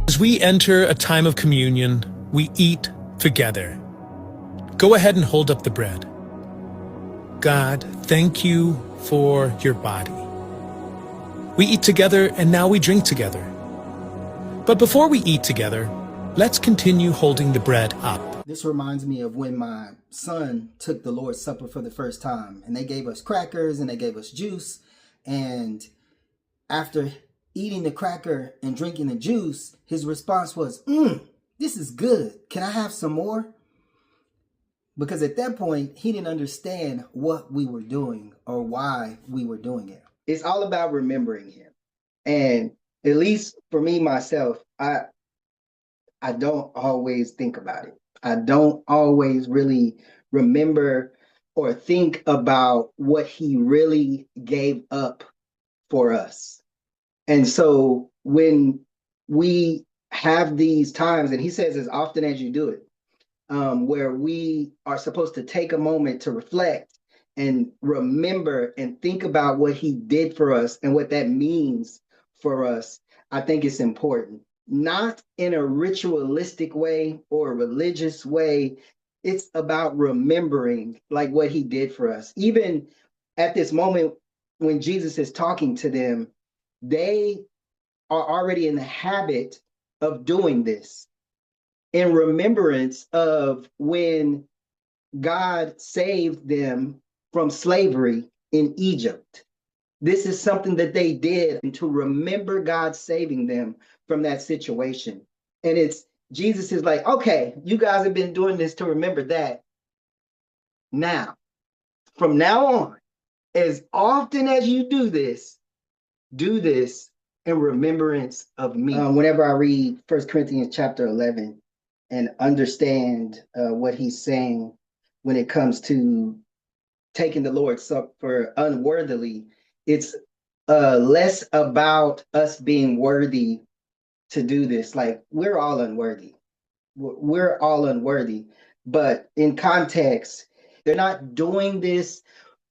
As we enter a time of communion, we eat together. Go ahead and hold up the bread. God, thank you for your body. We eat together and now we drink together. But before we eat together, let's continue holding the bread up. This reminds me of when my son took the Lord's Supper for the first time, and they gave us crackers and they gave us juice. And after eating the cracker and drinking the juice, his response was, this is good. Can I have some more? Because at that point, he didn't understand what we were doing or why we were doing it. It's all about remembering him. And at least for me, myself, I don't always think about it. I don't always really remember or think about what he really gave up for us. And so when we have these times, and he says as often as you do it, where we are supposed to take a moment to reflect and remember and think about what he did for us and what that means for us, I think it's important. Not in a ritualistic way or a religious way. It's about remembering like what he did for us. Even at this moment when Jesus is talking to them, they are already in the habit of doing this in remembrance of when God saved them from slavery in Egypt. This is something that they did and to remember God saving them from that situation. And it's Jesus is like, okay, you guys have been doing this to remember that. Now, from now on, as often as you do this in remembrance of me. Whenever I read 1 Corinthians chapter 11 and understand what he's saying when it comes to taking the Lord's Supper unworthily, it's less about us being worthy to do this. Like, we're all unworthy. We're all unworthy. But in context, they're not doing this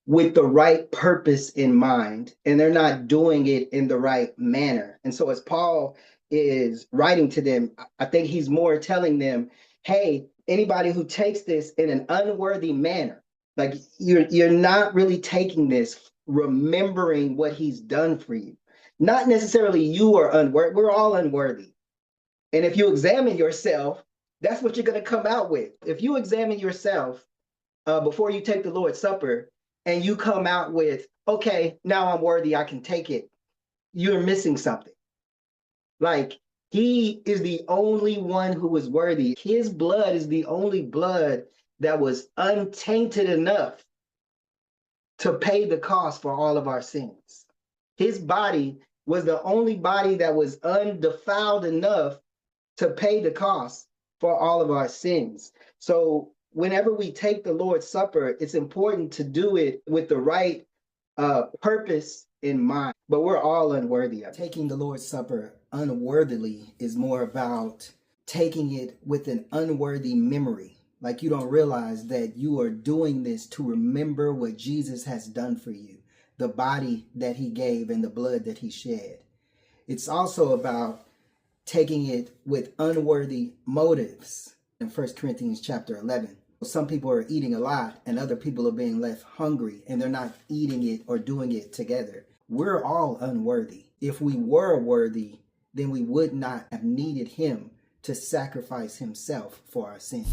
with the right purpose in mind, and they're not doing it in the right manner. And so as Paul is writing to them, I think he's more telling them, hey, anybody who takes this in an unworthy manner, like you're not really taking this remembering what he's done for you. Not necessarily you are unworthy. We're all unworthy. And if you examine yourself, that's what you're going to come out with. If you examine yourself before you take the Lord's Supper and you come out with, okay, now I'm worthy, I can take it, you're missing something. Like, he is the only one who is worthy. His blood is the only blood that was untainted enough to pay the cost for all of our sins. His body was the only body that was undefiled enough to pay the cost for all of our sins. So whenever we take the Lord's Supper, it's important to do it with the right purpose in mind. But we're all unworthy of it. Taking the Lord's Supper unworthily is more about taking it with an unworthy memory. Like, you don't realize that you are doing this to remember what Jesus has done for you, the body that he gave and the blood that he shed. It's also about taking it with unworthy motives. In 1 Corinthians chapter 11, some people are eating a lot and other people are being left hungry and they're not eating it or doing it together. We're all unworthy. If we were worthy, then we would not have needed him to sacrifice himself for our sins.